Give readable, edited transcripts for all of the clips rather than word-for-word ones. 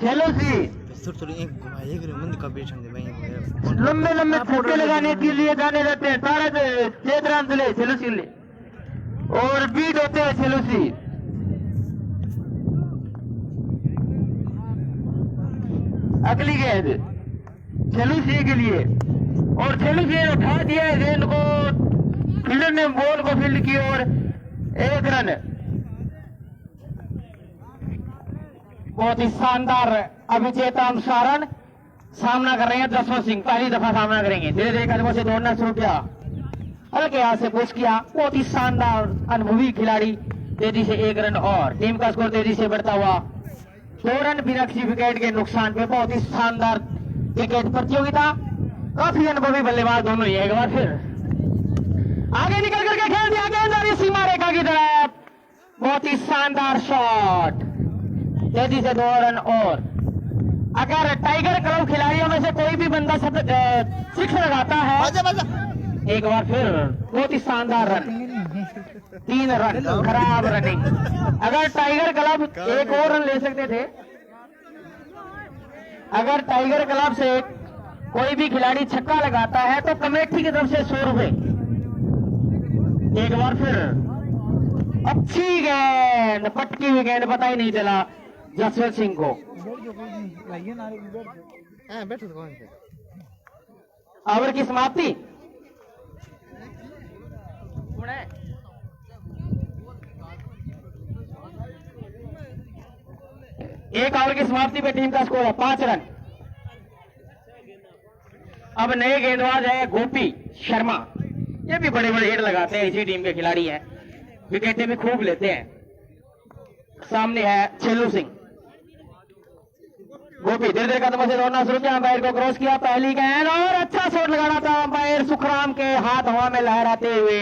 चेलुसी लंबे लंबे छक्के लगाने के लिए जाने जाते हैं सारे चेतरांजले चेलुसी और बीट होते हैं चेलुसी। अगली गेंद चेलुसी के लिए और चेलुसी ने उठा दिया है गेंद को, फील्डर ने बॉल को फील्ड की और 1 रन। बहुत ही शानदार अभिचेता अनुसारण सामना कर रहे हैं जसवंत सिंह, पहली दफा सामना करेंगे। धीरे धीरे कदमों से दौड़ना शुरू किया, हल्के हाथ से पुश किया, बहुत ही शानदार अनुभवी खिलाड़ी। तेजी से 1 रन और टीम का स्कोर तेजी से बढ़ता हुआ 2 रन बिना किसी विकेट के नुकसान पे। बहुत ही शानदार क्रिकेट प्रतियोगिता, काफी अनुभवी बल्लेबाज दोनों ही। एक बार फिर आगे निकल करके खेल दिया गेंद सीमा रेखा की तरफ, बहुत ही शानदार शॉट, तेजी से 2 रन और। अगर टाइगर क्लब खिलाड़ियों में से कोई भी बंदा 6 लगाता है, एक बार फिर बहुत ही शानदार रन, 3 रन, खराब रनिंग। अगर टाइगर क्लब एक और रन ले सकते थे, अगर टाइगर क्लब से कोई भी खिलाड़ी छक्का लगाता है तो कमेटी की तरफ से 100 रुपए। एक बार फिर अच्छी गेंद, पटकी हुई गेंद, पता ही नहीं चला जसवंत सिंह को। ओवर की समाप्ति। एक ओवर की समाप्ति पे टीम का स्कोर है 5 रन। अब नए गेंदबाज है गोपी शर्मा, ये भी बड़े बड़े हिट लगाते हैं, इसी टीम के खिलाड़ी हैं, विकेटें भी खूब लेते हैं। सामने है चेलू सिंह। गोपी धीरे धीरे कदमों से दौड़ना शुरू किया, अंपायर को क्रॉस किया, पहली गेंद और अच्छा शॉट लगाना था अंपायर सुखराम के हाथ हवा में लहराते हुए।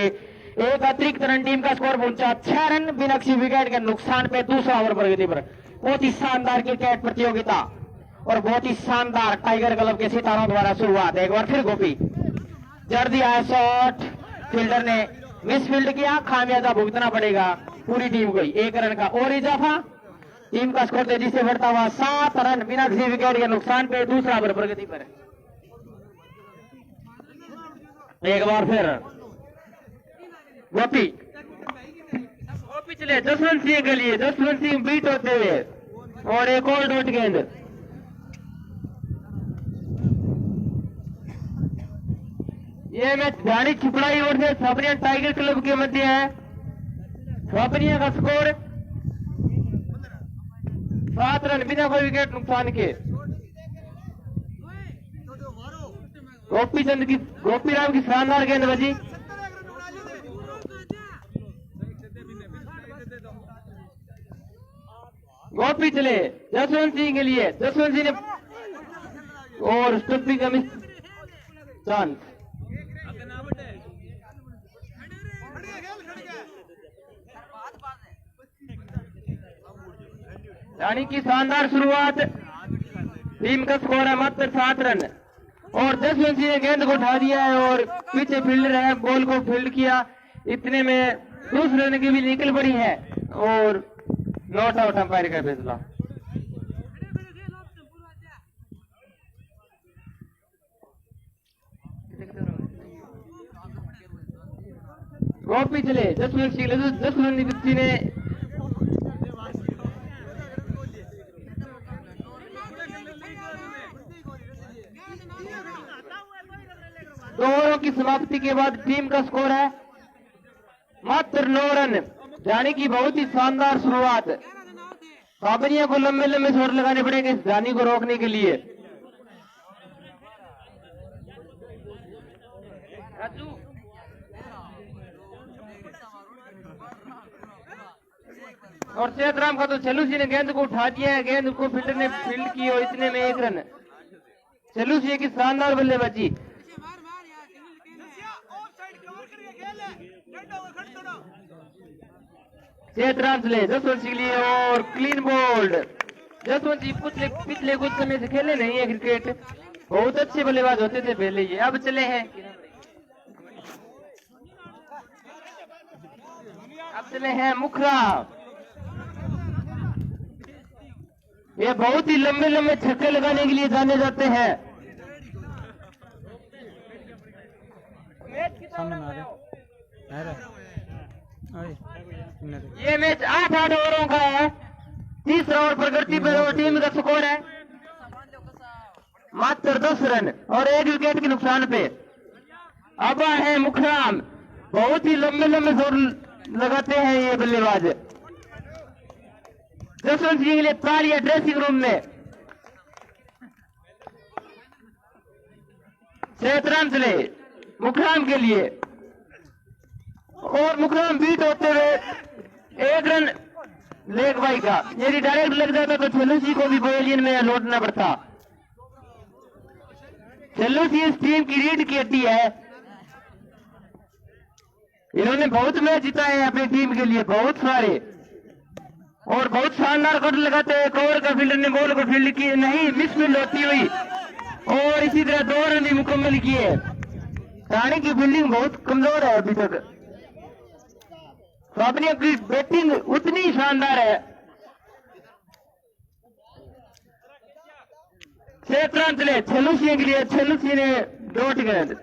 एक अतिरिक्त रन, टीम का स्कोर पहुंचा 6 रन बिना किसी विकेट के नुकसान पे। दूसरा ओवर प्रगति पर। बहुत ही शानदार क्रिकेट प्रतियोगिता और बहुत ही शानदार टाइगर क्लब के सितारों द्वारा शुरुआत। एक बार फिर गोपी जड़ दिया है शॉट, फील्डर ने मिस फील्ड किया, खामियाजा भुगतना पड़ेगा पूरी टीम को। 1 रन का और इजाफा, टीम का स्कोर तेजी से बढ़ता हुआ 7 रन बिना किसी विकेट के नुकसान पे। दूसरा ओवर प्रगति पर। एक बार फिर गोपी चले जसवंत सिंह के लिए, जसवंत सिंह बीट होते हुए और एक और डॉट गेंद। ये मैच ध्यानी छिपड़ाई और से छापरिया टाइगर क्लब के मध्य है। छापरिया का स्कोर 7 रन बिना कोई विकेट नुकसान के। गोपीराम की शानदार गेंद बजी, गोपी चले जसवंत सिंह के लिए, जसवंत सिंह ने और स्टंपिंग का मिस चांस। यानी कि शानदार शुरुआत, टीम का स्कोर है मात्र 7 रन और जसवंत सिंह ने गेंद को उठा दिया है और पीछे फील्डर है, बॉल को फील्ड किया, इतने में दूसरे रन की भी निकल पड़ी है और नॉट आउट अंपायर का फैसला। गोपी चले जसवंत सिंह ने दो ओवरों की समाप्ति के बाद टीम का स्कोर है मात्र 9 रन, जानी की बहुत ही शानदार शुरुआत। काबरिया को लंबे लंबे शॉट लगाने पड़ेंगे इस जानी को रोकने के लिए। और चेतराम का तो चेलुसी ने गेंद को उठा दिया है, गेंद को फील्डर ने फील्ड की और इतने में 1 रन। चेलुसी की शानदार बल्लेबाजी। चेतराम चले जसवंत सिंह लिए और क्लीन बोल्ड। जसवंत सिंह पिछले कुछ समय से खेले नहीं है क्रिकेट, बहुत अच्छे बल्लेबाज होते थे पहले, ये अब चले हैं, अब चले हैं मुखरा। ये बहुत ही लंबे लंबे छक्के लगाने के लिए जाने जाते हैं। ये मैच 8 ओवरों का है। तीसरा ओवर प्रगति पर टीम का स्कोर है मात्र 10 रन और 1 विकेट के नुकसान पे। अब है मुखराम, बहुत ही लंबे लंबे जोर लगाते हैं ये बल्लेबाज। जसवंत सिंह के लिए तालियां ड्रेसिंग रूम में। सेतराम चले मुखराम के लिए और मुखराम बीट होते हुए 1 रन लेग बाई का। यदि डायरेक्ट लग जाता तो छल्लूसी को भी पवेलियन में लौटना पड़ता। छल्लूसी इस टीम की रीढ़ की हड्डी है। इन्होंने बहुत मैच जिताए हैं अपनी टीम के लिए, बहुत सारे, और बहुत शानदार कट लगाते हैं। कवर का फील्डर ने बॉल को फील्ड की नहीं, मिसफील्ड होती हुई, और इसी तरह 2 रन भी मुकम्मल किए। रानी की फील्डिंग बहुत कमजोर है अभी तक। स्वाबनिया की बैटिंग उतनी शानदार है। 6 रन चले छल्लूसी के लिए। छल्लूसी ने डॉट गेंद।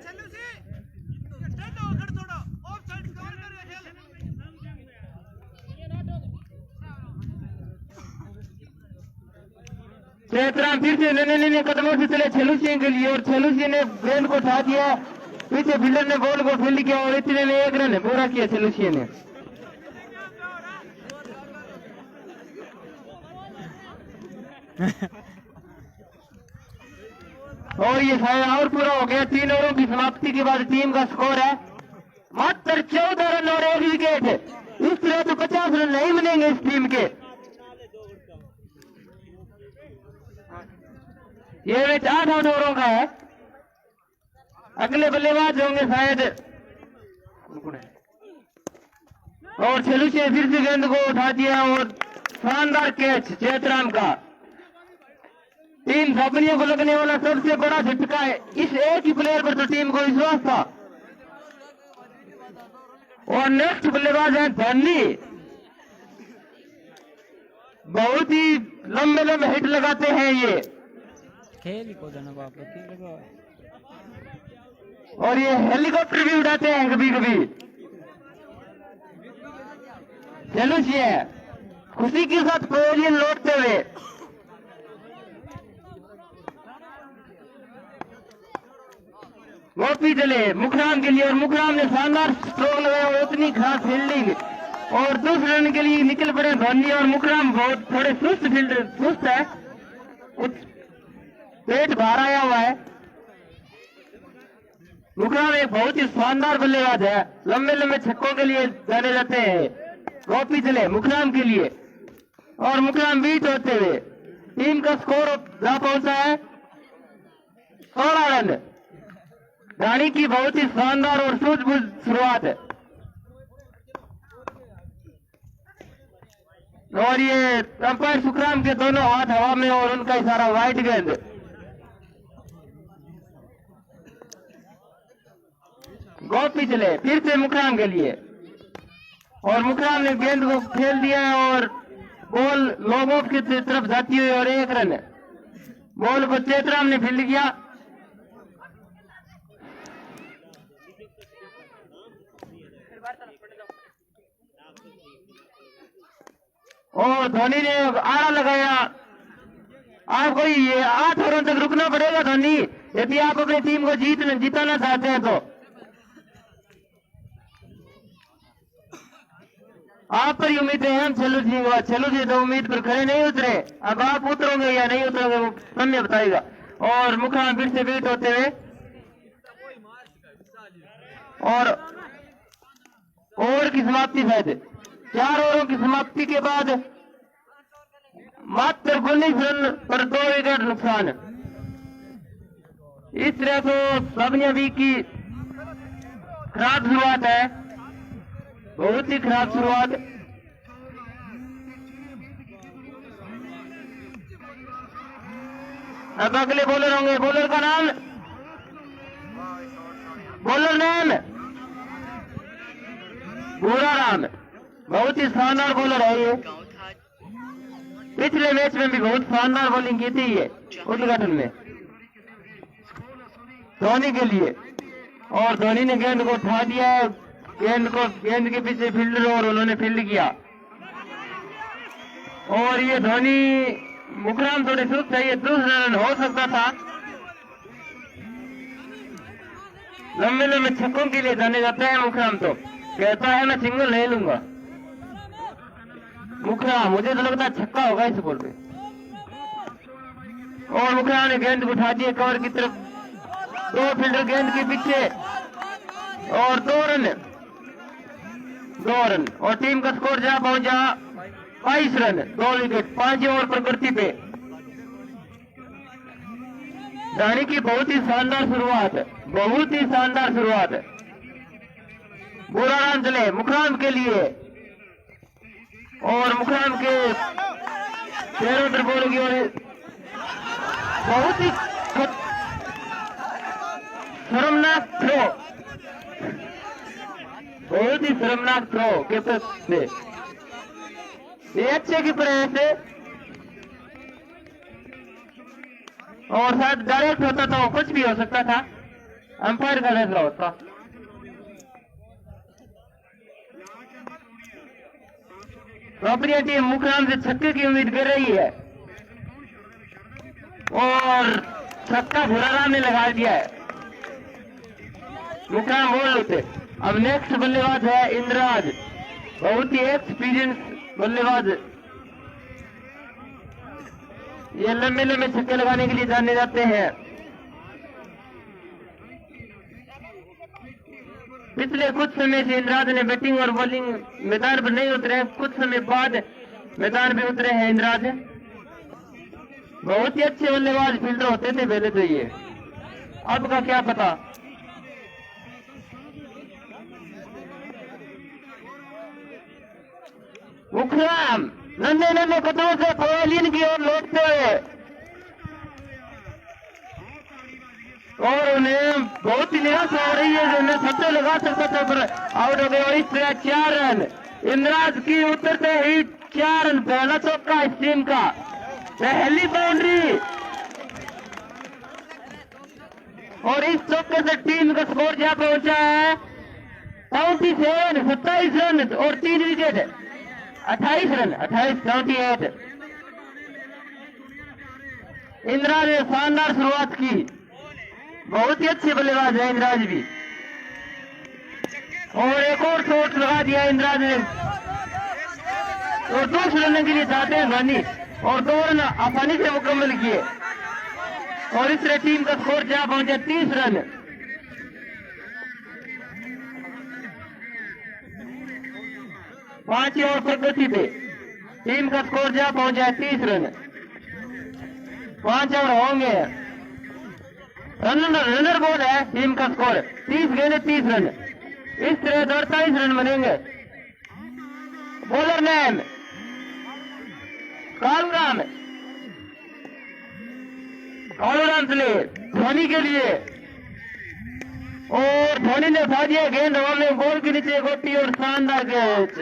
सेतराम फिर से नन्हे कदमों से चले छल्लूसी के लिए और छल्लूसी ने गेंद को उठा दिया। पीछे फील्डर ने बॉल को फील्ड किया और इतने में 1 रन पूरा किया छल्लूसी ने। और ये शायद और पूरा हो गया। 3 ओवरों की समाप्ति के बाद टीम का स्कोर है मात्र 14 रन और 1 विकेट। इस तरह तो 50 रन नहीं मिलेंगे इस टीम के। ये मैच 8 ओवरों का है। अगले बल्लेबाज होंगे शायद, और छल्लूसी ने फिर से गेंद को उठा दिया और शानदार कैच चेतराम का। टीम स्वाबनिया को लगने वाला सबसे बड़ा झटका है। इस एक ही प्लेयर पर तो टीम को विश्वास था। और नेक्स्ट बल्लेबाज है धोनी। बहुत ही लंबे लंबे हिट लगाते हैं ये, खेल को जाना बाप रे। और ये हेलीकॉप्टर भी उड़ाते हैं कभी कभी। छल्लूसी है खुशी के साथ पवेलियन लौटते हुए। गोपी चले मुखराम के लिए और मुखराम ने शानदार स्ट्रोक लगाया और उतनी खास फील्डिंग, और 2 रन के लिए निकल पड़े धोनी। और मुखराम बहुत थोड़े सुस्त है, पेट बाहर आया हुआ है। मुखराम एक बहुत ही शानदार बल्लेबाज है, लंबे लंबे छक्कों के लिए जाने जाते हैं। गोपी चले मुखराम के लिए और मुखराम बीट होते हुए टीम का स्कोर जा पहुंचा है 16 रन। रानी की बहुत ही शानदार और सूझबूझ शुरुआत है। और ये अंपायर सुखराम के दोनों हाथ हवा में और उनका इशारा वाइट गेंद। गोपी चले फिर से मुखराम के लिए और मुखराम ने गेंद को खेल दिया और बॉल लॉन्ग ऑफ की तरफ जाती हुई और 1 रन। बॉल को चेतराम ने फील्ड किया। और धोनी ने आड़ा लगाया। आपको ये 8 ओवरों तक रुकना पड़ेगा धोनी, यदि आप अपनी टीम को जिताना चाहते हैं। तो आप पर ही उम्मीदें हैं छल्लूसी को। छल्लूसी तो उम्मीद पर खड़े नहीं उतरे। अब आप उतरोगे या नहीं उतरोगे वो समय बताएगा। और मुखराम फिर से बीट होते हुए और ओवर की समाप्ति शायद 4 ओवरों की समाप्ति के बाद मात्र 19 रन पर 2 विकेट नुकसान। इस तरह तो स्वाबनिया वीक की खराब शुरुआत है, बहुत ही खराब शुरुआत। अब अगले बॉलर होंगे। बॉलर का नाम, बॉलर नेम भूरा राम, बहुत ही शानदार बॉलर है ये। पिछले मैच में भी बहुत शानदार बॉलिंग की थी ये उद्घाटन में धोनी के लिए, और धोनी ने गेंद को उठा दिया, गेंद के पीछे फील्डर और उन्होंने फील्ड किया। और ये धोनी मुकराम थोड़े सुस्त है, ये दूसरा रन हो सकता था। लंबे लंबे छक्कों के लिए जाने जाता है मुकराम, तो कहता है मैं सिंगल ले लूंगा। मुकराम मुझे तो लगता है छक्का होगा इस बॉल पे, और मुकराम ने गेंद उठा दिया कवर की तरफ, दो फील्डर गेंद के पीछे और 2 रन और टीम का स्कोर जा पहुंचा 22 रन, 2 विकेट 5 ओवर प्रकृति पे। धोनी की बहुत ही शानदार शुरुआत है, बहुत ही शानदार शुरुआत है। बुरा रन चले मुकराम के लिए, और मुकराम के पैरों पर बॉल की ओर बहुत ही शर्मनाक थ्रो, बहुत ही शर्मनाक थ्रो कीपर से। ये अच्छे कीपर है ऐसे, और शायद डायरेक्ट होता तो कुछ भी हो सकता था, अंपायर का फैसला होता। तो अपनी टीम मुकराम से छक्के की उम्मीद कर रही है, और छक्का भुराराम ने लगा दिया है। मुकराम बोल लेते। अब नेक्स्ट बल्लेबाज है इंद्राज, बहुत ही एक्सपीरियंस बल्लेबाज। ये लंबे लंबे छक्के लगाने के लिए जाने जाते हैं। पिछले कुछ समय से इंद्राज ने बैटिंग और बॉलिंग मैदान पर नहीं उतरे, कुछ समय बाद मैदान में उतरे हैं इंद्राज। बहुत ही अच्छे बल्लेबाज फील्डर होते थे पहले तो ये, अब का क्या पता। मुखराम नन्हे नन्हे कदमों से पवेलियन की ओर लौटते हुए, और उन्हें बहुत ही निराशा हो रही है जो उन्हें छक्के लगा सकता था पर आउट हो गए। और इस तरह 4 रन इंद्राज की उतरते ही 4 रन, पहला चौका इस टीम का, पहली बाउंड्री, और इस चौके से टीम का स्कोर जहां पहुंचा है 27 रन और 3 विकेट, 28 रन, 28-28। इंद्राज ने शानदार शुरुआत की, बहुत ही अच्छे बल्लेबाज है इंद्राज भी, और एक और शॉट लगा दिया इंद्राज ने, और 2 रन के लिए चाहते हैं धोनी, और 2 रन आसानी से मुकम्मल किए, और इस तरह टीम का स्कोर जहां पहुंचा 30 रन। पांच ओवर प्रगति पे टीम का स्कोर जहां पहुंचा 30 रन, 5 ओवर होंगे। रनर बोल है टीम का स्कोर 30 गेंदे 30 रन, इस तरह 48 रन बनेंगे। बॉलर नेम कालूराम, कालूराम चले धोनी के लिए, और धोनी ने उठा दिया गेंद हवा में, बॉल के नीचे गोटी और शानदार कैच।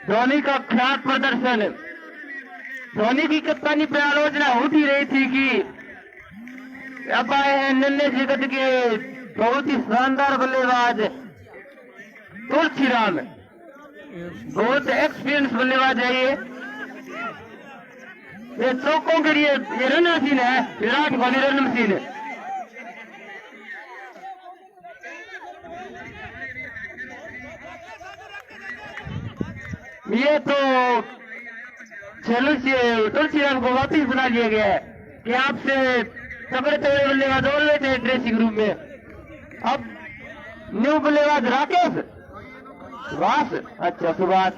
धोनी का खराब प्रदर्शन, धोनी की कप्तानी पर आलोचना उठ ही रही थी कि अब आए हैं नन्हे जगत के बहुत ही शानदार बल्लेबाज तुलसीराम, बहुत एक्सपीरियंस बल्लेबाज है ये चौकों के लिए ये रन मशीन है, विराट कोहली रन मशीन है। ये तो तुलसीराम को वापिस बुला लिया गया है कि आपसे तगड़े तगड़े बल्लेबाज और लेते हैं ड्रेसिंग रूम में। अब न्यू बल्लेबाज राकेश सुभाष, अच्छा सुभाष,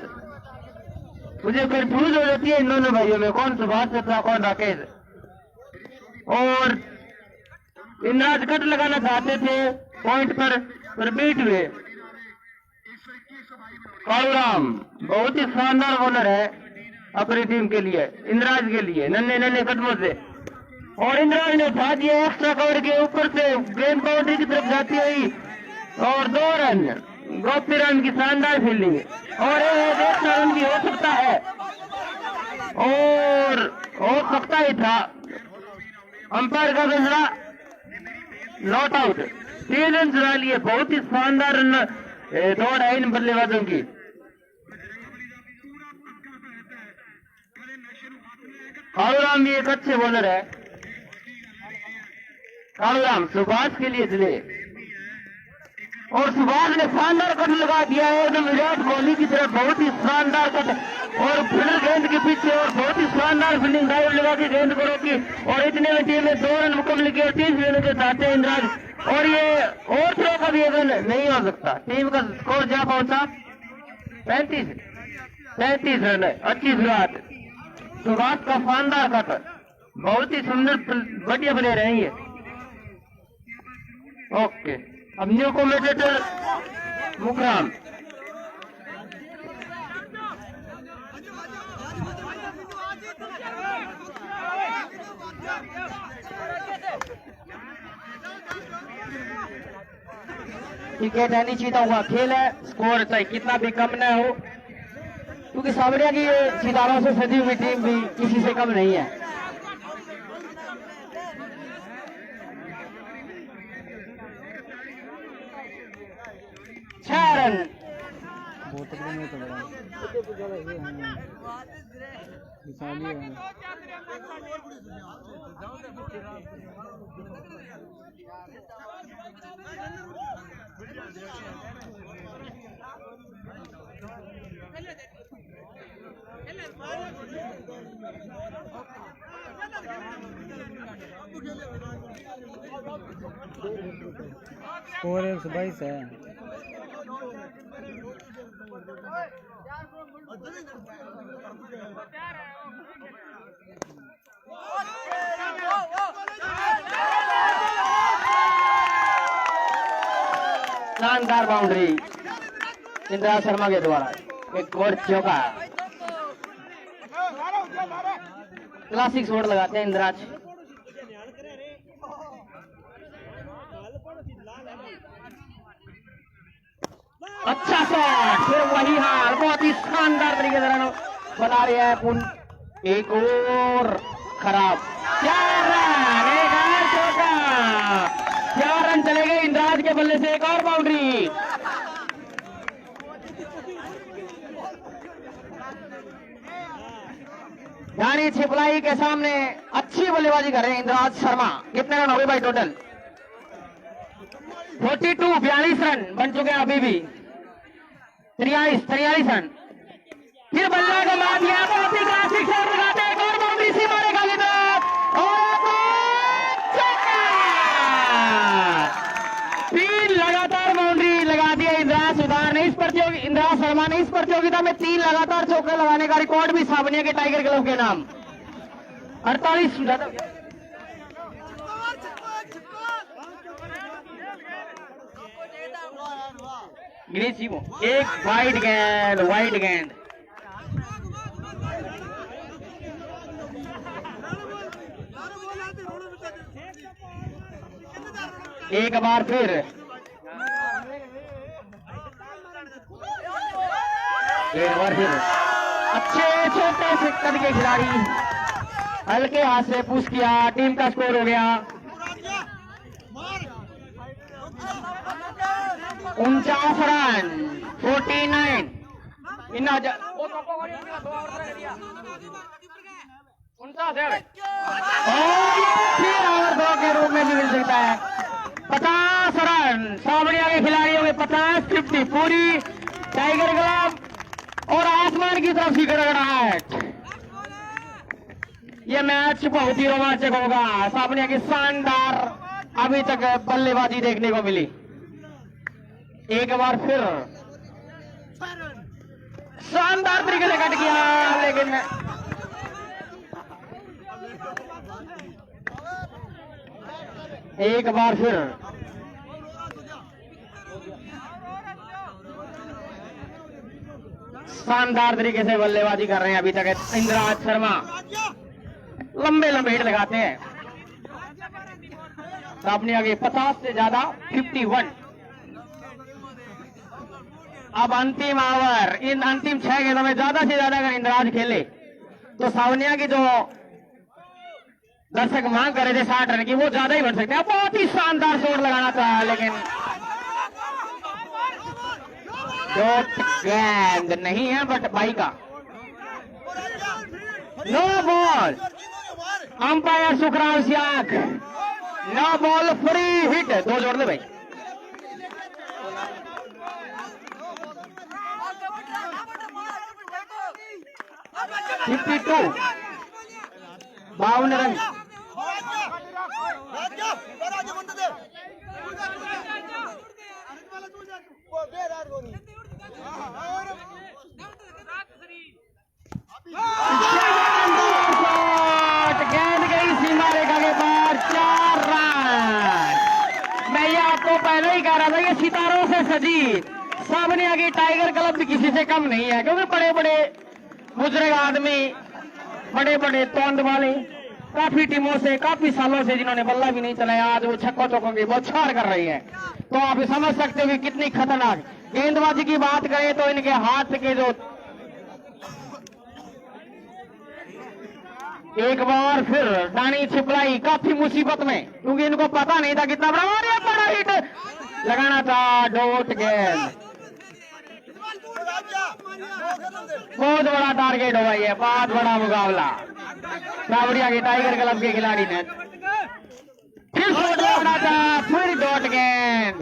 मुझे कंफ्यूज हो जाती है इन दोनों भाइयों में, कौन सुभाष था कौन राकेश। और इंद्राज कट लगाना चाहते थे पॉइंट पर बीट हुए। कालूराम बहुत ही शानदार बॉलर है अपनी टीम के लिए, इंद्राज के लिए, नन्हे नन्हे कदमों से, और इंद्राज ने उठा दिया एक्स्ट्रा कवर के ऊपर से, गेंद बाउंड्री की तरफ जाती हुई, और 2 रन, गोपी रन की शानदार फील्डिंग, और एक एक्स्ट्रा रन भी हो सकता है। और हो सकता ही था। अंपायर का फैसला नॉट आउट। 3 रन चुरा लिए। बहुत ही शानदार रन दौड़ है इन बल्लेबाजों की। कालूराम भी एक अच्छे बॉलर है। कालूराम सुभाष के लिए चले और सुभाष ने शानदार कट लगा दिया है एकदम विराट कोहली की तरफ। बहुत ही शानदार कट और फील्डर गेंद के पीछे और बहुत ही शानदार फील्डिंग ड्राइव लगा के गेंद को रोकी और इतने में टीम ने 2 रन मुकम्मल किए और 30 रनों के चाहते हैं इंद्राज। और ये और थ्रो का भी रन नहीं हो सकता। टीम का स्कोर जा पहुंचा 35 रन है। अच्छी शुरुआत सुभाष का शानदार कट। बहुत ही सुंदर बढ़िया बने रहेंगे। ओके अब न्यू कमेंटेटर मुकराम। क्रिकेट अनिश्चितों का खेल है। स्कोर चाहे कितना भी कम न हो क्योंकि सावरिया की सितारों से सजी हुई टीम भी किसी से कम नहीं है। स्कोर 122 है। शानदार बाउंड्री इंद्राज शर्मा के द्वारा। एक और चौका। क्लासिक शॉट लगाते हैं इंद्राज। अच्छा शॉट फिर वही हार। बहुत ही शानदार तरीके से रन बना रहे हैं पुन। एक और खराब। 4 रन। एक और चौका। 4 रन चले गए इंद्राज के बल्ले से। एक और बाउंड्री। यानी छिपलाई के सामने अच्छी बल्लेबाजी कर रहे हैं इंद्राज शर्मा। कितने रन हो गए भाई टोटल? 42 रन बन चुके हैं अभी भी। 43 रन। फिर बल्ला का मार दिया। बहुत ही क्लासिक शॉट लगाते हैं। और बाउंड्री सी मारेगा और 3 लगातार बाउंड्री लगा दिया इंद्राज इंद्राज शर्मा ने इस प्रतियोगिता में 3 लगातार चौके लगाने का रिकॉर्ड भी सावनिया के टाइगर क्लब के नाम। 48 एक वाइड गेंद। एक बार फिर अच्छे छोटे से कद के खिलाड़ी हल्के हाथ से पुश किया। टीम का स्कोर हो गया 49 रन 49। और 2 के रूप में भी मिल सकता है। 50 रन सावनिया के खिलाड़ियों में 50-50 पूरी टाइगर क्लब और आसमान की तरफ से गड़गड़ा है। यह मैच बहुत ही रोमांचक होगा। सावनिया की शानदार अभी तक बल्लेबाजी देखने को मिली। एक बार फिर शानदार तरीके से कट किया लेकिन एक बार फिर शानदार तरीके से बल्लेबाजी कर रहे हैं अभी तक इंद्राज शर्मा। लंबे हिट लगाते हैं। सावनिया के 50 से ज्यादा 51। अब अंतिम ओवर। इन अंतिम 6 गेंदों में ज्यादा से ज्यादा अगर इंद्राज खेले तो सावनिया की जो दर्शक मांग कर रहे थे 60 रन की, वो ज्यादा ही बन सकते हैं। बहुत ही शानदार शॉट लगाना था, लेकिन शॉट गेंद नहीं है, बट बाई का no ball. Umpire Sukhram Siyak, no ball, free hit. 2 जोड़ ले भाई। $52 52 रन। गेंद गई सीमा रेखा के पार, 4 रन। मैं ये आपको पहले ही कह रहा था, ये सितारों से सजी सामने आगे टाइगर क्लब भी किसी से कम नहीं है, क्योंकि बड़े बड़े बुजुर्ग आदमी, बड़े बड़े तोंद वाले, काफी टीमों से, काफी सालों से जिन्होंने बल्ला भी नहीं चलाया, आज वो छक्कों चौकों की बौछार कर रही है। तो आप समझ सकते हो कि कितनी खतरनाक गेंदबाजी की बात करें तो इनके हाथ के जो एक बार फिर डानी छिपलाई काफी मुसीबत में, क्योंकि इनको पता नहीं था कितना बड़ा हिट लगाना था। डॉट गेंद, बहुत बड़ा टारगेट हुआ है, बहुत बड़ा मुकाबला। सावरिया के टाइगर क्लब के खिलाड़ी ने फिर शॉट लगाना था, फिर डॉट गेंद।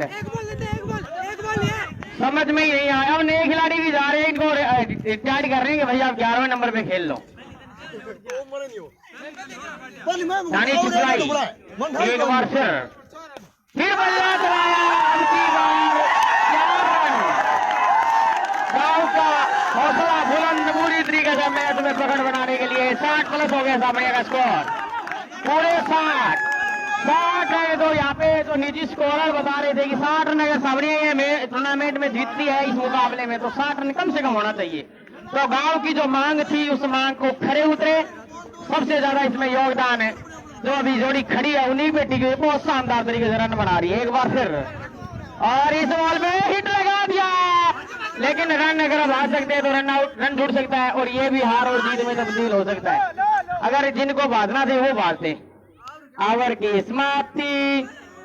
समझ में ही नहीं आया। अब नए खिलाड़ी भी जा रहे हैं, इनको रिटायर कर रहे हैं कि भैया आप 11वें नंबर पे खेल लो। डानी छिपलाई एक बार फिर बल्ला चलाया, अंतिम बार 4 रन। गांव का हौसला बुलंद पूरी तरीके से मैच में पकड़ बनाने के लिए 60 प्लस हो गया सामने का स्कोर, पूरे 60 है। तो यहाँ पे जो निजी स्कोरर बता रहे थे कि 60 रन अगर सावरिया टूर्नामेंट में जीतती है इस मुकाबले में, तो 60 रन कम से कम होना चाहिए। तो गांव की जो मांग थी, उस मांग को खरे उतरे। सबसे ज्यादा इसमें योगदान है जो अभी जोड़ी खड़ी है, उन्हीं पे टिकी हुई, बहुत शानदार तरीके से रन बना रही है। एक बार फिर, और इस बॉल में हिट लगा दिया, लेकिन रन अगर अब आ सकते हैं तो रन जुड़ सकता है, और ये भी हार और जीत में तब्दील हो सकता है। अगर जिनको बांधना थे वो बांधते। ओवर की समाप्ति,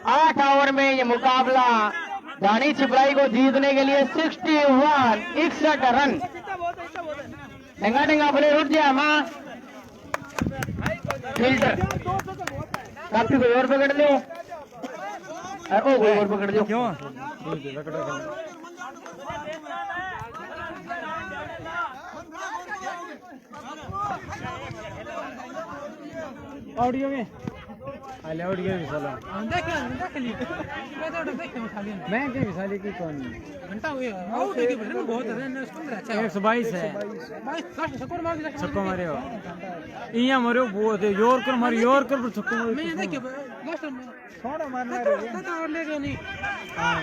8 ओवर में ये मुकाबला डानी छिपलाई को जीतने के लिए 61 रन। डेंगा डेंगा बोले उठ जाए मां फिल्टर, काफी कोई और पकड़ लो, कोई और पकड़ लो। क्यों ऑडियो में आले ऑडियो भी साला मैं के साले की कौन घंटा हुए आउट है कि बहुत रन 122 है 22 छक्को मारे हो इया मारे बहुत है यॉर्कर मारे यॉर्कर पर छक्को मारे मैं देखिए लास्ट में थोड़ा मारना है तो ले गया नहीं हां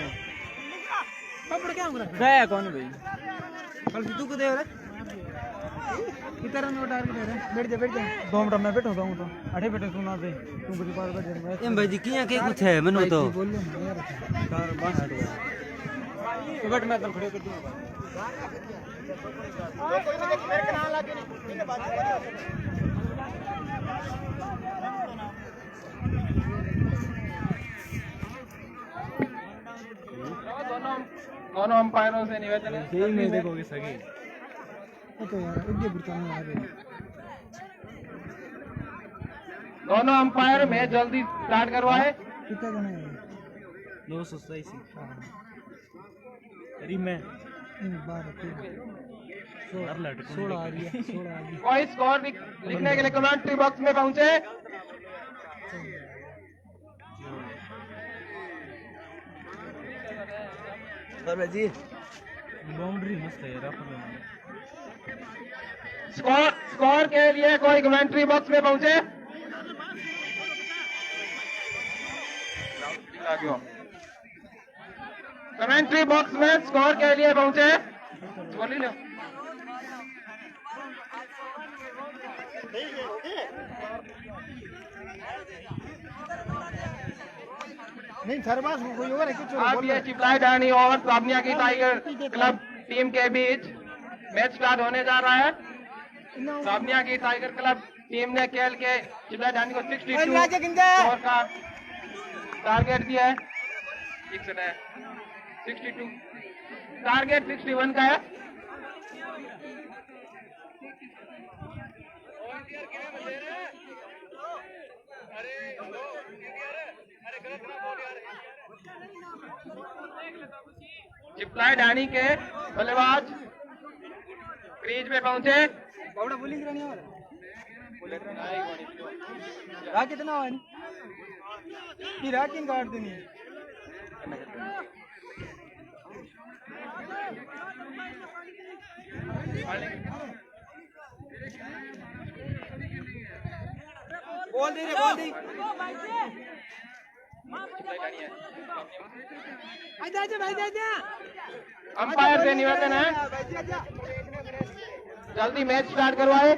पकड़ क्या हो रहा गया कौन भाई कल तू को दे रहा कितना रन का टारगेट है? बैठ जा 2 मिनट में बैठो तो अठे बैठो सुना दे तू बड़ी बार बैठ जा एम भाई जी किया के कुछ है मनु तो बोल यार कार बस तो बैठ मैं तो खड़े कर दूंगा कोई ना मेरे के नाम लाके नहीं बात दोनों अंपायरों से निवेदन है यही नहीं देखोगे सगी तो यार इतने बुरकाने आ रहे दोनों अंपायर मैच जल्दी स्टार्ट करवाए। कितना जने हैं 227 अरे मैं 16 आ रही है 16 आ रही कोई स्कोर लिखने के लिए कमेंट्री बॉक्स में पहुंचे। जी बाउंड्री मस्त है यार स्कोर के लिए कोई कमेंट्री बॉक्स में पहुंचे। कमेंट्री बॉक्स में स्कोर के लिए पहुंचे। बोली लो नहीं थरबास कोई और है कुछ आप ये चिपलाई डानी और सावनिया की टाइगर क्लब टीम के बीच मैच स्टार्ट होने जा रहा है। सामनिया की टाइगर क्लब टीम ने खेल के चिल्ला डानी को 62 स्कोर का टारगेट दिया है। 62 टारगेट 61 का है। चिपलाई डानी के बल्लेबाज क्रीज में पहुंचे। कितना काट देनी बोल दे अंपायर से निवेदन है जल्दी मैच स्टार्ट करवाए।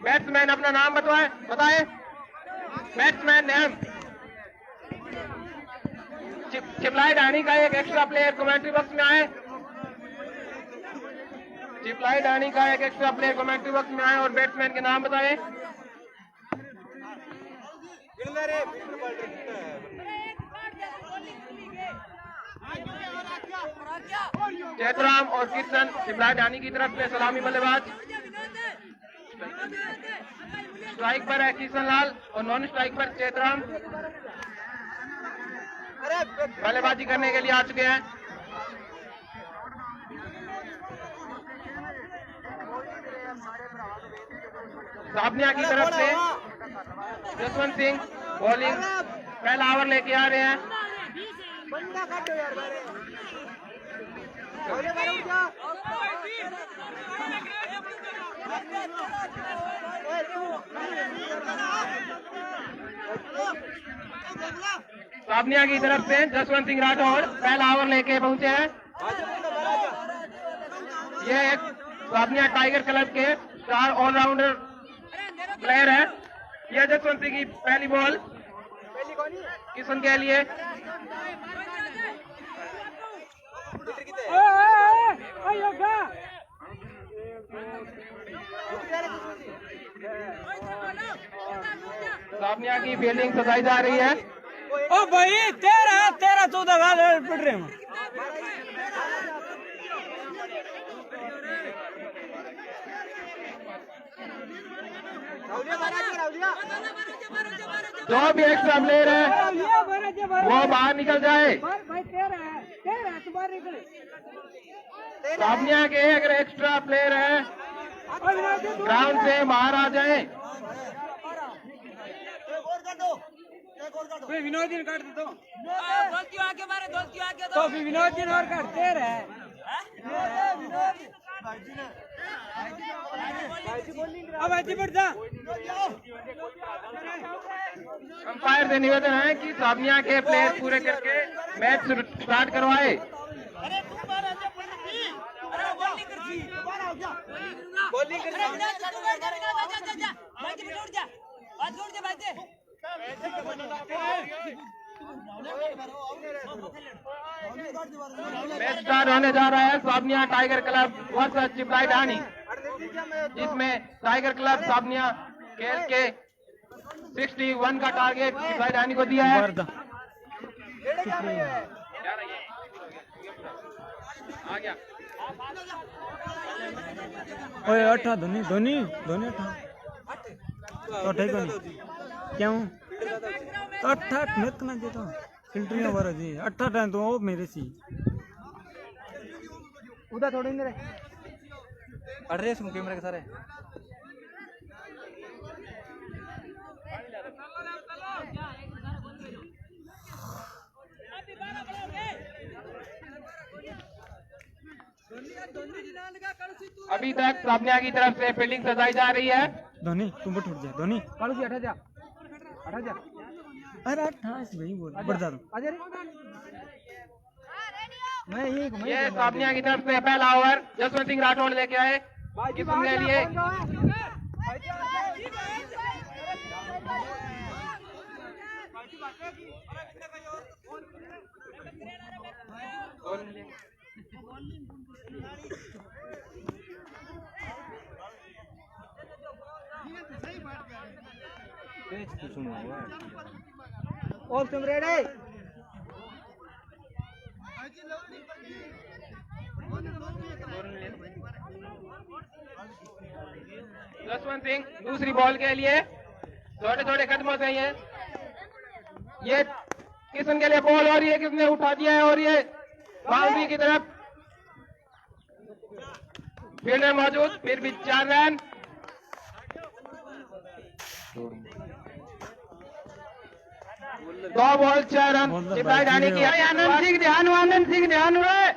बैट्समैन अपना नाम बताए। Batsman name. चिपलाई डानी का एक एक्स्ट्रा प्लेयर कमेंट्री बॉक्स में आए। चिपलाई डानी का एक एक्स्ट्रा प्लेयर कमेंट्री बॉक्स में आए और बैट्समैन के नाम बताए। चैतराम और किशन चिपलाई डानी की तरफ से सलामी बल्लेबाज। स्ट्राइक पर है किशन लाल और नॉन स्ट्राइक पर चैतराम बल्लेबाजी करने के लिए आ चुके हैं। साबनिया की तरफ से जसवंत सिंह बॉलिंग पहला ओवर लेके आ रहे हैं। साबनिया की तरफ से जसवंत सिंह राठौड़ पहला ओवर लेके पहुंचे हैं। ये एक साबनिया टाइगर क्लब के स्टार ऑलराउंडर प्लेयर है। यह जसवंत सिंह की पहली बॉल किशन के लिए। साबनिया की फील्डिंग सजाई जा रही है। ओ भाई तेरा 14 गाल पड़ रहे हैं। जो भी एक्स्ट्रा प्लेयर है वो बाहर निकल जाए। साबनिया के अगर एक्स्ट्रा प्लेयर है ग्राउंड से बाहर आ जाए। विनोद जी काट दो तो विनोद जी और काटते रहे। अब ऐसी बढ़ जा। अंपायर से निवेदन है कि साबनिया के प्लेयर पूरे करके मैच स्टार्ट करवाए। मैच स्टार्ट होने जा रहा है साबनिया टाइगर क्लब वर्सेस चिपलाई डानी, जिसमें टाइगर क्लब साबनिया खेल के 61 का टारगेट चिपलाई डानी को दिया है। आ गया ओए 8 धोनी 8 तो ठीक नहीं क्यों तो 8 मत ना दे तो फिल्टरिंग वाला जी 8 टाइम तो वो मेरे सी उधर थोड़े इंदर एड्रेस में कैमरे के सारे अभी तक साबनिया की तरफ से फील्डिंग सजाई जा रही है। धोनी तुम उठ जा धोनी कालू जी हटा जा अरे 28 भाई बोल बढ़ जा मैं ये साबनिया की तरफ से पहला ओवर जसवंत सिंह राठौड़ लेके आए किशन के लिए। और तुम रेडी? जसवंत सिंह दूसरी बॉल के लिए छोटे छोटे कदमों से ये किशन के लिए बॉल, और ये किसने उठा दिया है, और ये बाउंड्री की तरफ फील्डर मौजूद, फिर भी 4 रन। दो बॉल 4 रन चिपलाई ढाणी की। आनंद सिंह ध्यान रहे।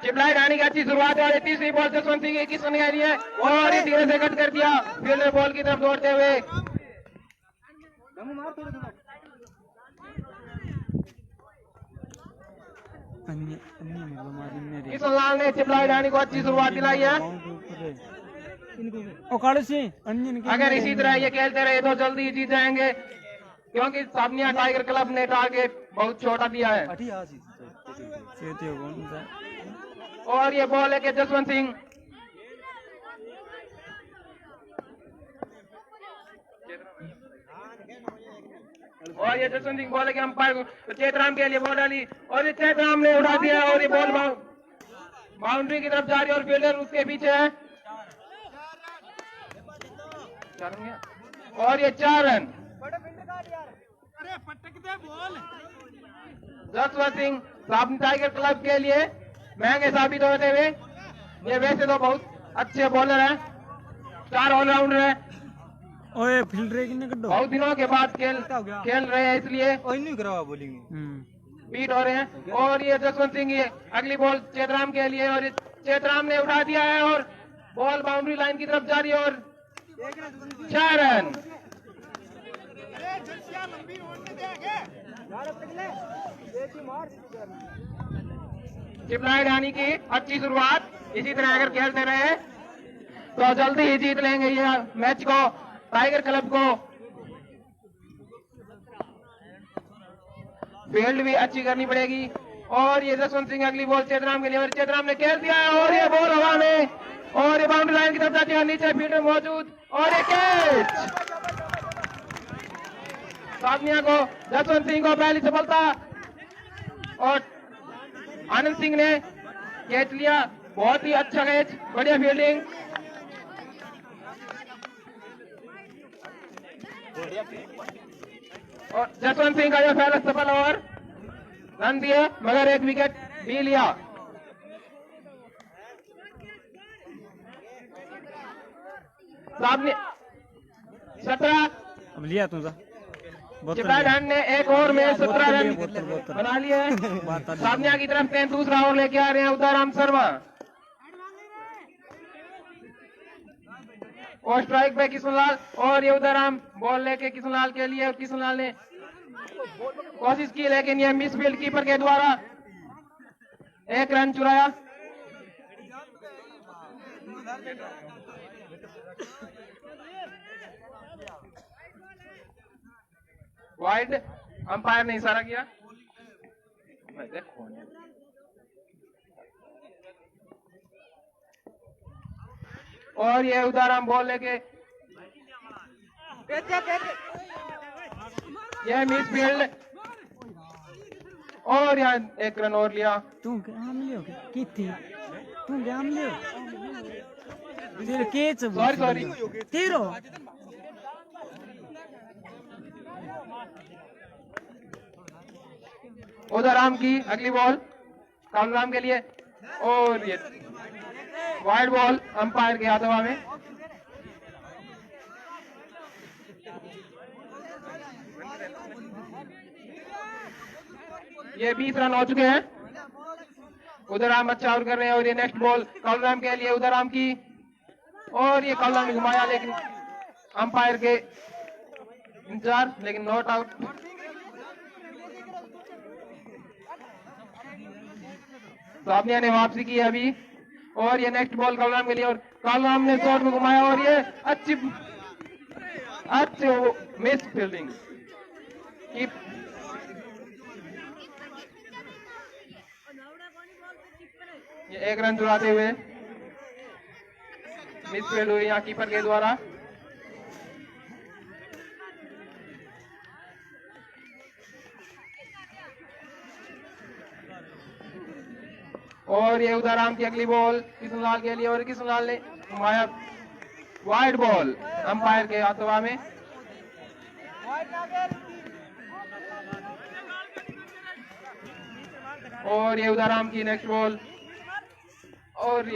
चिपलाई ढाणी की अच्छी शुरुआत है, और तीसरी बॉल जसवंत सिंह की किशन के लिए, और ये धीरे से कट कर दिया फील्डर बॉल की तरफ दौड़ते हुए। किशन लाल ने चिपलाई ढाणी को अच्छी शुरुआत दिलाई है। अगर इसी तरह ये खेलते रहे तो जल्दी ही जीत जाएंगे, क्योंकि सामनिया टाइगर क्लब ने टारगेट बहुत छोटा दिया है। और ये बॉल है कि जसवंत सिंह और ये जसवंत सिंह बॉल है कि अंपायर चेतराम के लिए बॉल डाली, और ये चेतराम ने उठा दिया, और ये बॉल बाउंड्री की तरफ जा रही है, और फील्डर उसके पीछे है। और ये 4 रन। जसवंत सिंह सामने टाइगर क्लब के लिए महंगे साबित होते हुए, ये वैसे तो बहुत अच्छे बॉलर हैं, 4 ऑलराउंडर हैं, बहुत दिनों के बाद खेल रहे हैं, इसलिए बीट हो रहे हैं। और ये जसवंत सिंह ये अगली बॉल चेतराम के लिए, और ये चेतराम ने उठा दिया है, और बॉल बाउंड्री लाइन की तरफ जा रही है, और 4 रन। चिपलाई ढाणी की अच्छी शुरुआत, इसी तरह अगर खेलते रहे तो जल्दी ही जीत लेंगे ये मैच को, टाइगर क्लब को। फील्ड भी अच्छी करनी पड़ेगी, और ये जसवंत सिंह अगली बॉल चेतराम के लिए, और चेतराम ने खेल दिया है, और ये बॉल हवा में, और ये बाउंड्री लाइन की तरफ जाती है, नीचे फील्डर मौजूद, और ये कैच। साधनिया को जसवंत सिंह को पहली सफलता, और आनंद सिंह ने कैच लिया, बहुत ही अच्छा कैच, बढ़िया फील्डिंग। और जसवंत सिंह का जो पहला सफल ओवर रन दिए, मगर एक विकेट भी लिया। सामने 17 लिया तुम चिपलाई ढाणी ने एक ओवर में 17 रन बना लिए। सामनिया की तरफ से दूसरा ओवर लेके आ रहे हैं उदयराम शर्मा, और स्ट्राइक पे किशनलाल, और ये उदयराम बॉल लेके किशनलाल के लिए, और किशनलाल ने कोशिश की, लेकिन ये मिस फील्ड कीपर के द्वारा 1 रन चुराया। वाइड, अंपायर ने इशारा किया। और ये उदाराम बॉल लेके, ये मिस फील्ड, और यहाँ 1 रन और लिया। तू सॉरी तेरो उदयराम की अगली बॉल कालराम के लिए, और ये वाइड बॉल अंपायर के हाथों में। ये 20 रन हो चुके हैं, उदयराम अच्छा आउट कर रहे हैं, और ये नेक्स्ट बॉल कालराम के लिए, उदयराम की, और ये कालराम ने घुमाया, लेकिन अंपायर के इंतजार, लेकिन नॉट आउट। सामनिया ने वापसी की अभी, और ये नेक्स्ट बॉल कालराम के लिए, और कालराम ने शॉट में घुमाया, और ये अच्छी अच्छी मिस फील्डिंग। ये 1 रन चुराते हुए मिस फील्ड हुई यहाँ कीपर के द्वारा। और ये उदाराम की अगली बॉल किशनलाल के लिए, और किशनलाल ने घुमाया वाइड बॉल अंपायर के हाथों में। और ये उदाराम की नेक्स्ट बॉल, और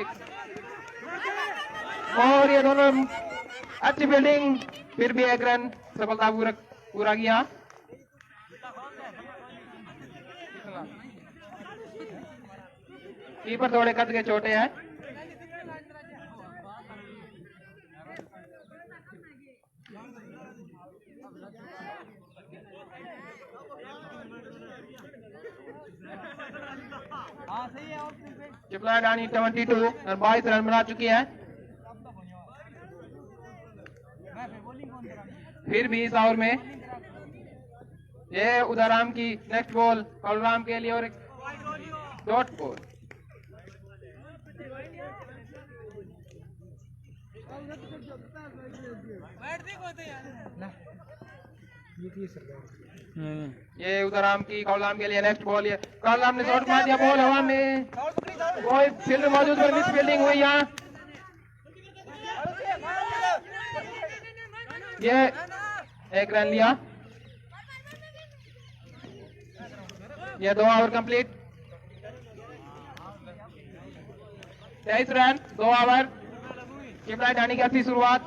ये दोनों अच्छी फील्डिंग, फिर भी 1 रन सफलता पूरा किया। कीपर थोड़े कद के छोटे हैं। चिपला डानी 22 और 22 रन बना चुकी है। फिर भी इस ओवर में ये उदाराम की नेक्स्ट बॉल बलराम के लिए, और एक डॉट बॉल। ये उदाराम की कौलाम के लिए नेक्स्ट बॉल, ये कौलाम ने शॉट मार दिया, बॉल हवा में, कोई फील्ड मौजूद पर मिस फील्डिंग हुई यहाँ। ये 1 रन लिया। ये 2 over complete, 23 run 2 over. चिपला Dani की अच्छी शुरुआत,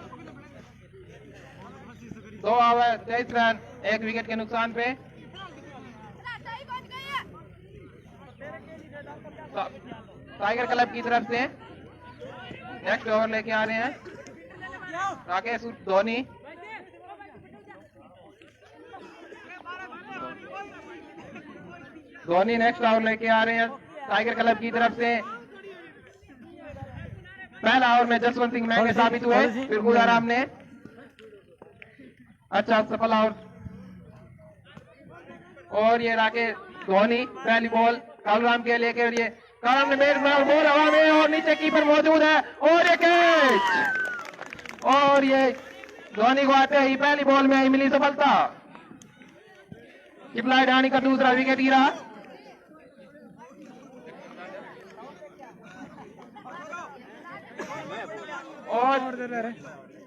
2 ओवर 23 रन 1 विकेट के नुकसान पे। टाइगर क्लब की तरफ से नेक्स्ट ओवर लेके आ रहे हैं राकेश धोनी। धोनी नेक्स्ट ओवर लेके आ रहे हैं टाइगर क्लब की तरफ से। पहला ओवर में जसवंत सिंह महंगे साबित हुए, फिर उदाराम ने अच्छा सफल ओवर। और ये राकेश धोनी पहली बॉल कालराम के लिए, ये कालराम ने बेस मार, बॉल हवा में और नीचे कीपर मौजूद है, और ये कैच। और ये धोनी को आते ही पहली बॉल में ही मिली सफलता। चिपला डानी का दूसरा विकेट गिरा।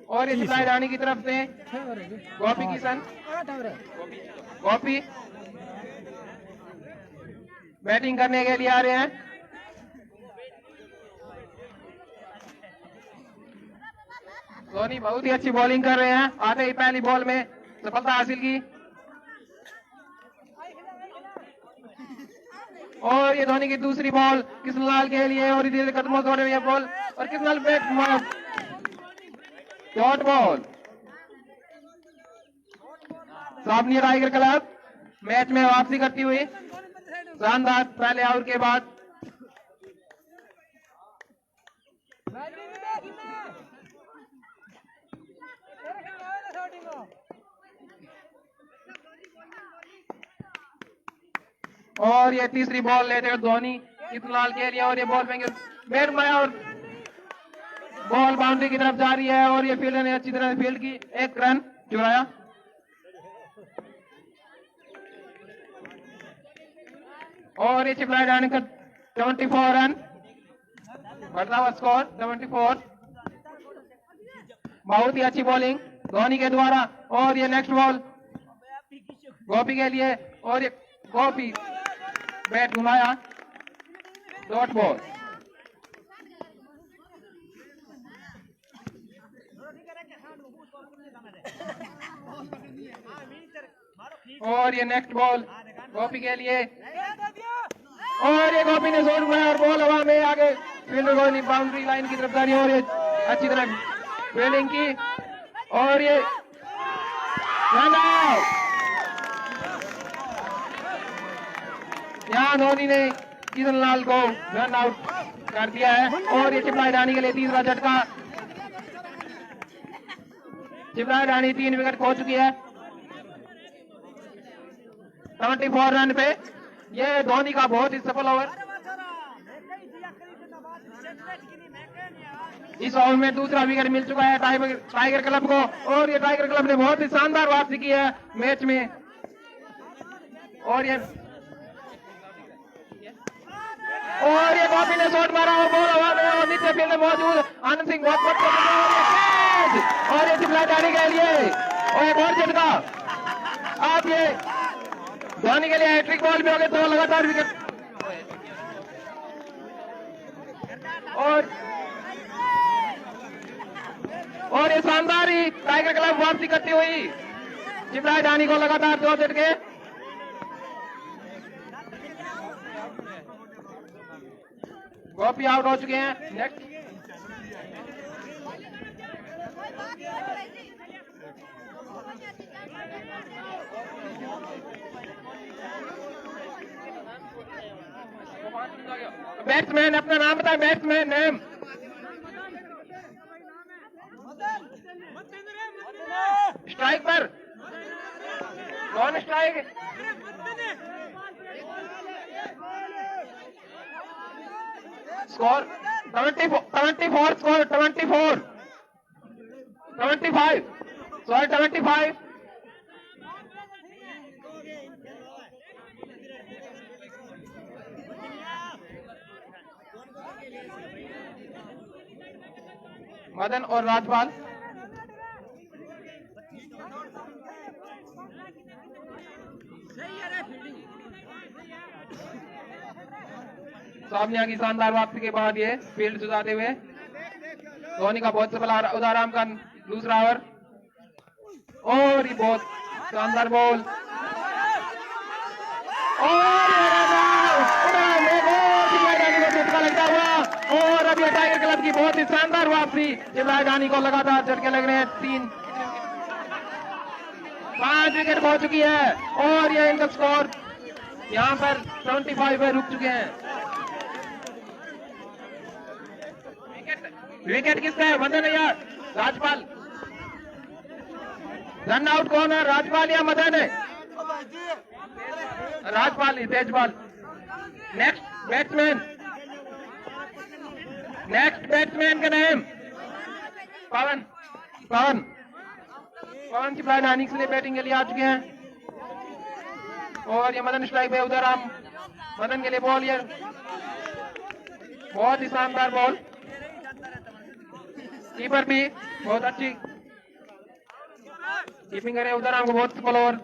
और ये चिपला डानी की तरफ से गोपी किशन, गोपी बैटिंग करने के लिए आ रहे हैं। धोनी बहुत ही अच्छी बॉलिंग कर रहे हैं, आते ही पहली बॉल में सफलता हासिल की। और ये धोनी की दूसरी बॉल किशनलाल के लिए, और धीरे कदमों से हुई बॉल, और Kishanlal bat dot ball. Sabaniya tiger club match में वापसी करती हुई शानदार पहले ओवर के बाद। और ये तीसरी बॉल लेते हुए धोनी किशनलाल के लिए, और ये बॉल फेंके बैट मारा और बॉल बाउंड्री की तरफ जा रही है, और ये फील्डर ने अच्छी तरह से फील्ड की, 1 रन चुराया। और ये चिपला डानी का 74 रन बढ़ता हुआ स्कोर 74। बहुत ही अच्छी बॉलिंग धोनी के द्वारा। और ये नेक्स्ट बॉल गोपी के लिए, और ये गोपी बैट घुमाया, डॉट बॉल। और ये नेक्स्ट बॉल गोपी के लिए, और ये गोपी ने शॉट मारा और बॉल हवा में आगे फील्डर को बाउंड्री लाइन की तरफ जा रही है, और ये अच्छी तरह फील्डिंग की, और ये रन आउट। यहाँ धोनी ने किशनलाल को रन आउट कर दिया है। और ये चिपला डानी के लिए तीसरा झटका। चिपराई रानी 3 विकेट खो चुकी है 74 रन पे। ये धोनी का बहुत ही सफल ओवर। इस ओवर में दूसरा विकेट मिल चुका है टाइगर क्लब को और ये टाइगर क्लब ने बहुत ही शानदार वापसी की है मैच में। और ये कॉपी ने शॉट मारा और बॉल हवा में और नीचे फील्ड में मौजूद आनंद सिंह बहुत और ये चिपलाई डाली के लिए और एक और झटका। आप ये धोनी के लिए हैट्रिक बॉल भी हो गए 2 लगातार विकेट। और ये शानदार ही टाइगर क्लब वापसी करती हुई चिपलाई डानी को लगातार 2 झटके। गोपी आउट हो चुके हैं। नेक्स्ट बैट्समैन अपना नाम बताए। बैट्समैन नेम स्ट्राइक पर कौन strike? Score 74 score 75 sorry 75। Madan और राजपाल सामने की शानदार वापसी के बाद ये फील्ड सुधारते हुए धोनी का बहुत सफल उदाराम का दूसरा ओवर और ये बहुत शानदार बॉल लगता हुआ और अब ये टाइगर क्लब की बहुत ही शानदार वापसी चिपराई रानी को लगातार झटके लग रहे हैं। 5 विकेट खो चुकी है और ये इनका स्कोर यहाँ पर 75 पे रुक चुके हैं। विकेट किसका है? मदन है या राजपाल? रन आउट कौन है, राजपाल या मदन है? राजपाल ही तेजपाल। नेक्स्ट बैट्समैन का नेम पवन चिपलाई रानी के लिए बैटिंग के लिए आ चुके हैं और ये मदन स्ट्राइक पे उधर हम मदन के लिए बॉल, ये बहुत ही शानदार बॉल। कीपर भी बहुत अच्छी कीपिंग करे उधर हमको बहुत सफल ओवर,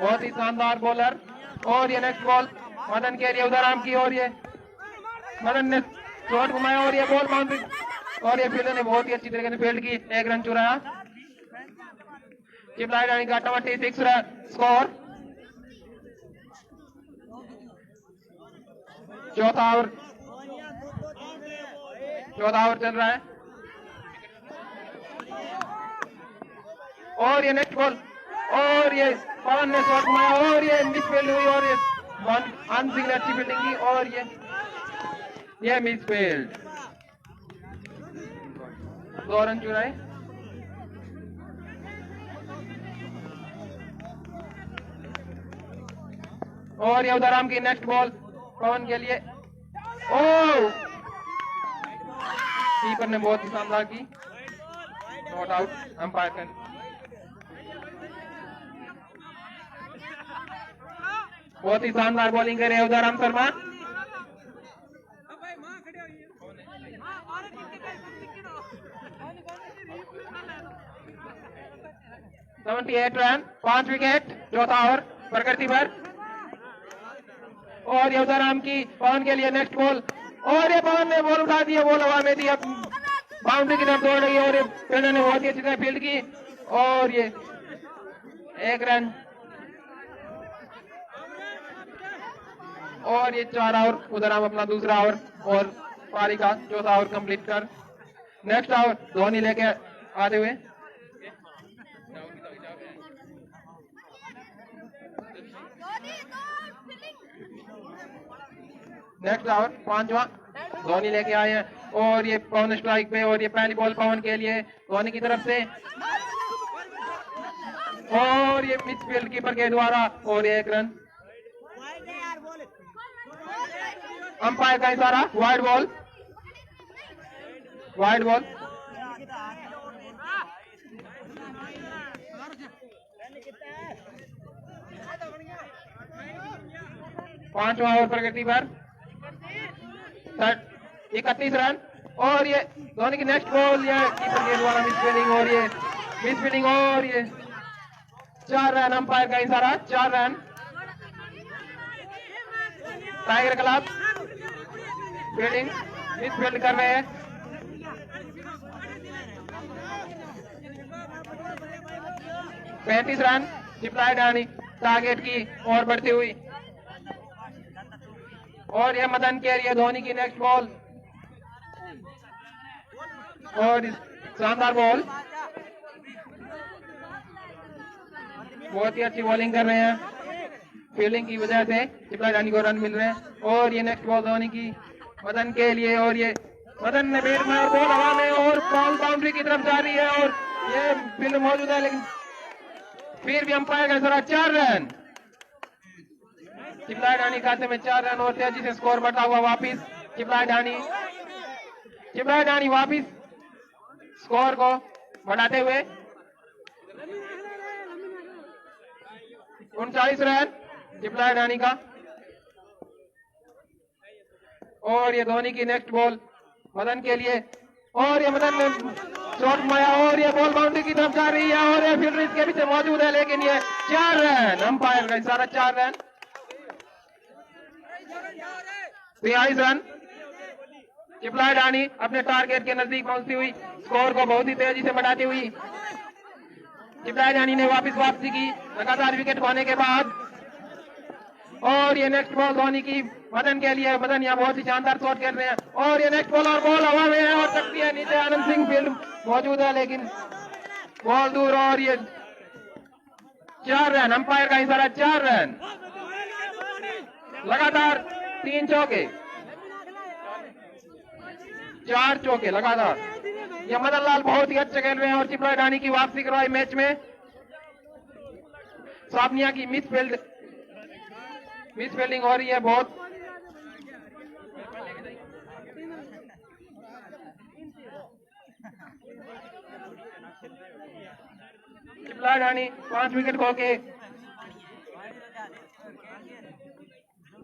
बहुत ही शानदार बॉलर। और ये नेक्स्ट बॉल मदन के लिए उधर आम की और ये मदन ने शॉट घुमाया और ये बॉल बाउंड्री और ये फील्डर ने बहुत ही अच्छी तरीके से फील्ड की 1 रन चुराया। चिपलाई रानी का 26 रन स्कोर। चौथा ओवर चल रहा है और ये नेक्स्ट बॉल और ये पवन ने शॉट घुमाया और ये मिस फील्ड हुई और ये आनंद सिंह ने अच्छी फील्डिंग की और ये मिस फील्ड। 2 रन चुराए। और ये उधर आम की नेक्स्ट बॉल पवन के लिए कीपर ने बहुत ही शानदार की, नॉट आउट अंपायर का। बहुत ही शानदार बॉलिंग करे उधर राम शर्मा। Run 5 wicket. चौथा ओवर प्रकृति पर और ये उधर राम की पवन के लिए नेक्स्ट बॉल और ये पवन ने बॉल उठा दी, बॉल हवा में दी, अब बाउंड्री की तरफ दौड़ रही है और ये फील्डर ने बहुत ही अच्छी तरह फील्ड की और ये 1 रन। और ये 4 ओवर उधर हम अपना दूसरा ओवर और पारी का चौथा ओवर कंप्लीट कर नेक्स्ट ओवर धोनी लेके आते हुए नेक्स्ट ओवर 5वां धोनी लेके आए हैं और ये पवन स्ट्राइक पे, और ये पहली बॉल पवन के लिए धोनी की तरफ से, और ये मिडफील्ड कीपर के द्वारा, और ये 1 रन। अंपायर का इशारा, वाइड बॉल, वाइड बॉल। पांचवा ओवर प्रगति पर 31 रन, और ये धोनी की नेक्स्ट बॉल, ये कीपर के द्वारा मिसफील्डिंग, और ये मिसफील्डिंग, और ये 4 रन। अंपायर का इशारा, 4 run. Tiger club fielding, misfield कर रहे हैं। पैंतीस रन। चिपलाई डानी टारगेट की ओर बढ़ती हुई, और ये मदन के लिए धोनी की नेक्स्ट बॉल, और शानदार बॉल, बहुत ही अच्छी बॉलिंग कर रहे हैं। फील्डिंग की वजह से चिपलाई डानी को रन मिल रहे हैं, और ये नेक्स्ट बॉल धोनी की मदन के लिए, और ये मदन ने बैट में, और बॉल हवा में, और बॉल बाउंड्री की तरफ जा रही है, और ये फील्ड मौजूद है, लेकिन फिर भी अंपायर का इशारा, 4 रन। चिपलाई डानी खाते में 4 रन, और तेजी से स्कोर बढ़ता हुआ वापिस चिपलाई डानी वापिस स्कोर को बढ़ाते हुए 39 रन चिपलाई डानी का, और ये धोनी की नेक्स्ट बॉल मदन के लिए, और ये मदन ने शॉट मारा, और ये बॉल बाउंड्री की तरफ जा रही है, और ये फील्डर इसके पीछे मौजूद है, लेकिन ये 4 रन। अंपायर का इशारा, 4 रन। 43 रन। चिपलाई डानी अपने टारगेट के नजदीक पहुंचती हुई स्कोर को बहुत ही तेजी से बढ़ाती हुई चिपलाई डानी ने वापसी की लगातार विकेट खोने के बाद, और ये नेक्स्ट बॉल धोनी की मदन के लिए। मदन यहाँ बहुत ही शानदार शॉट कर रहे हैं, और ये नेक्स्ट बॉल, और बॉल हवा में है, और सकती है नीचे। आनंद सिंह फील्ड मौजूद है, लेकिन बॉल दूर, और ये 4 रन। अंपायर का इशारा, 4 रन। लगातार 3 चौके, 4 चौके लगातार। ये मदन लाल बहुत ही अच्छे खेल रहे हैं, और चिपलाई डानी की वापसी करवाई मैच में। साबनिया की मिसफील्डिंग हो रही है बहुत। चिपलाई डानी 5 विकेट खो के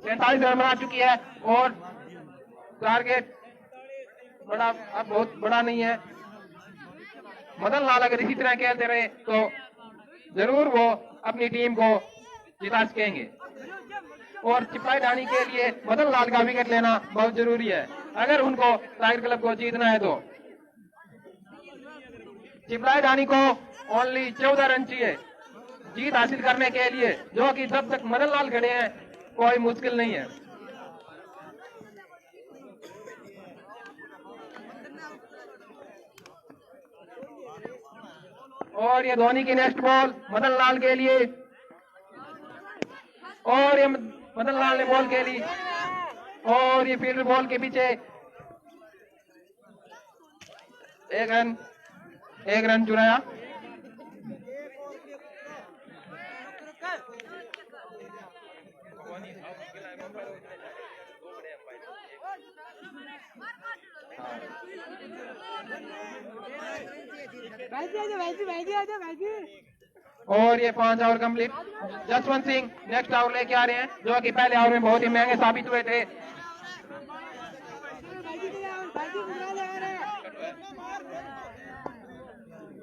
47 रन बना चुकी है, और टारगेट बड़ा अब बहुत बड़ा नहीं है। मदन लाल अगर इसी तरह खेलते रहे तो जरूर वो अपनी टीम को जिता सकेंगे, और चिपलाई डानी के लिए मदन लाल का विकेट लेना बहुत जरूरी है अगर उनको टाइगर क्लब को जीतना है। तो चिपलाई डानी को ओनली 14 रन चाहिए जीत हासिल करने के लिए, जो कि जब तक मदन लाल खड़े हैं कोई मुश्किल नहीं है। और ये धोनी की नेक्स्ट बॉल मदन लाल के लिए, और ये मदन लाल ने बॉल के लिए, और ये फील्डर बॉल के पीछे 1 रन चुराया। और ये 5 over complete. Jaswant Singh next over लेके आ रहे हैं, जो कि पहले ओवर में बहुत ही महंगे साबित हुए थे।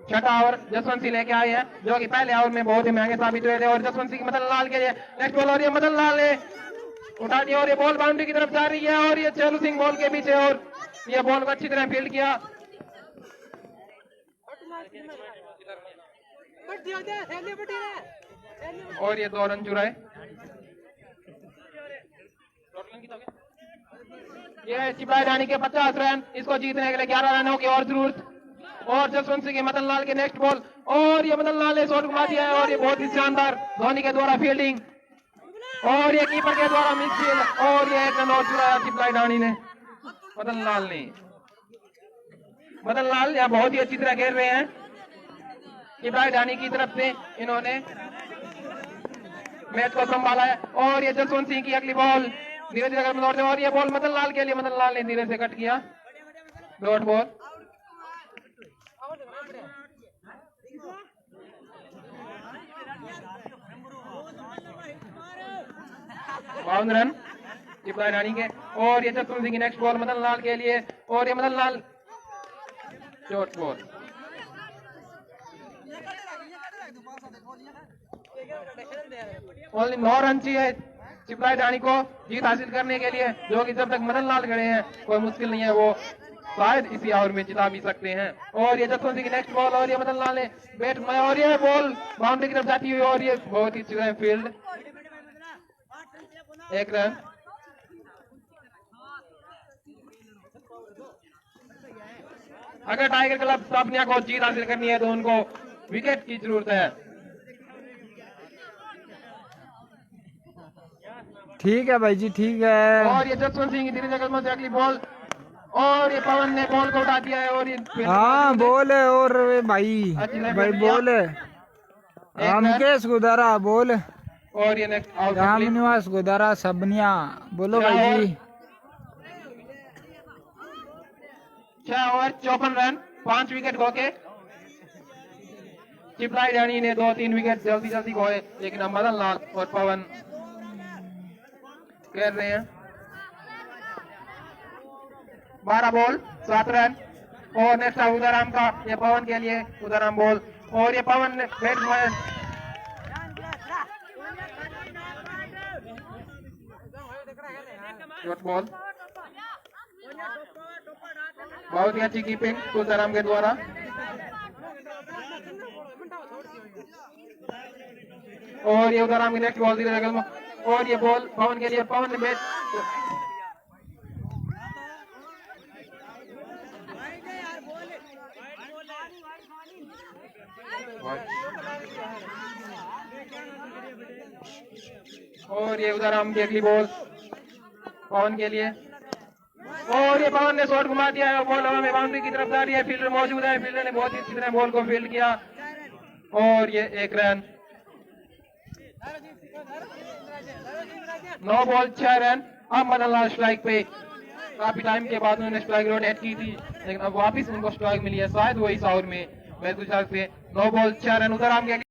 छठा ओवर जसवंत सिंह लेके आए हैं, जो कि पहले ओवर में बहुत ही महंगे साबित हुए थे। और जसवंत सिंह मदन लाल के लिए नेक्स्ट बॉल, और ये मदन लाल ने उठा दिया, और ये बॉल बाउंड्री की तरफ जा रही है, और ये चेलू सिंह बॉल के पीछे, और ये बॉल को अच्छी तरह फील्ड किया। और ये 2 रन चुराए। ये चिपलाई डानी के 50 रन, इसको जीतने के लिए 11 रनों की और जरूरत। और जसवंत सिंह के मदन लाल के नेक्स्ट बॉल, और ये मदन लाल ने शॉट घुमा दिया है, और ये बहुत ही शानदार धोनी के द्वारा फील्डिंग, और ये कीपर के द्वारा मिस फील्ड, और ये 1 रन और चुराया चिपलाई डानी ने, मदन लाल ने। मदन लाल यहाँ बहुत ही अच्छी तरह खेल रहे हैं। इब्राहिम डानी की तरफ से इन्होंने मैच को संभाला है और ये जसवंत सिंह की अगली बॉल धीरे धीरे करके दौड़ते और ये बॉल मदन लाल के लिए, मदन लाल ने धीरे से कट किया, डॉट बॉल। बावन रन इब्राहिम रानी के और ये जसवंत सिंह की नेक्स्ट बॉल मदन लाल के लिए और ये Madan Lal dot ball. Only 9 run चाहिए चिपलाई रानी को जीत हासिल करने के लिए, जो कि जब तक मदन लाल खड़े हैं कोई मुश्किल नहीं है, वो शायद इसी ओवर में जिता भी सकते हैं। और ये जसवंत सिंह की नेक्स्ट बॉल और ये मदन लाल ने बैट में और ये बॉल बाउंड्री की तरफ जाती हुई और ये बहुत ही अच्छी फील्ड, 1 रन। अगर टाइगर क्लब साबनिया को जीत हासिल करनी है तो उनको विकेट की जरूरत है। ठीक है भाई जी, ठीक है। और ये जसवंत सिंह धीरे धीरे से अगली बॉल और ये पवन ने बॉल को उठा दिया है और ये हाँ बोल है और भाई भाई बोल है रामकेश गुदारा बोल और ये नेक्स्ट आउट राम निवास गुदारा सबनिया बोलो भाई जी। 6 ओवर 54 रन 5 विकेट खो के चिपलाई रानी ने 2-3 विकेट जल्दी जल्दी खोए, लेकिन अब मदन लाल और पवन कर रहे हैं। 12 बॉल 7 रन और नेक्स्ट उदाराम का ये पवन के लिए उदाराम बॉल और ये पवन ने बैट्समैन शॉर्ट बॉल, बहुत ही अच्छी कीपिंग उदाराम के द्वारा। और ये उदाराम की नेक्स्ट बॉल धीरे धीरे और ये बॉल पवन के लिए, पवन ने बैट और ये उदाराम की अगली बॉल पवन के लिए और ये पवन ने शॉट घुमा दिया है, बॉल हवा में बाउंड्री की तरफ जा रही है, फील्डर मौजूद है, फील्डर ने बहुत ही अच्छी तरह बॉल को फील्ड किया और ये 1 रन। 9 ball 6 run. अब मदन लाल स्ट्राइक पे, काफी टाइम के बाद उन्होंने स्ट्राइक रेट ऐड की थी, लेकिन अब वापस उनको स्ट्राइक मिली है, शायद वो इस ओवर में मेरे ख्याल से 9 बॉल 6 रन उदाराम के